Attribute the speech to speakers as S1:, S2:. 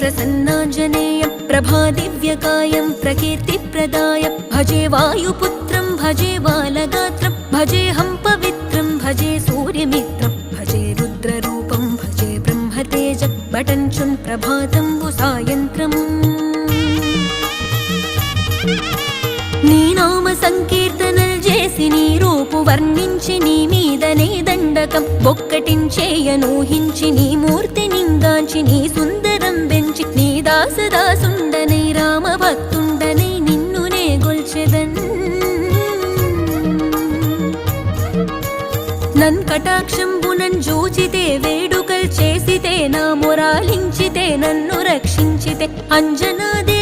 S1: प्रसन्नाञ्जनेयं प्रभादिव्यकायं प्रकीर्तिप्रदाय भजे वायुपुत्रं भजे बालगात्रं भजेऽहं पवित्रं भजे सूर्यमित्रं भजे रुद्ररूपं भजे ब्रह्मतेज बटञ्चुन् प्रभातं सायन्त्रम् నీ నామ సంకీర్తనలు చేసి నీ రూపు వర్ణించి నీ మీదనే దండకం ఒక్కటించేయనూహించి నీ మూర్తి నింగాంచి నీ సుందరం పెంచి నీ దాసదాసుండనై రామభక్తుండనై నిన్నునే గొల్చెదన్ నన్ కటాక్షంబునన్ జూచితే వేడుకల్ చేసితే నా మొరాలించితే నన్ను రక్షించితే అంజనాది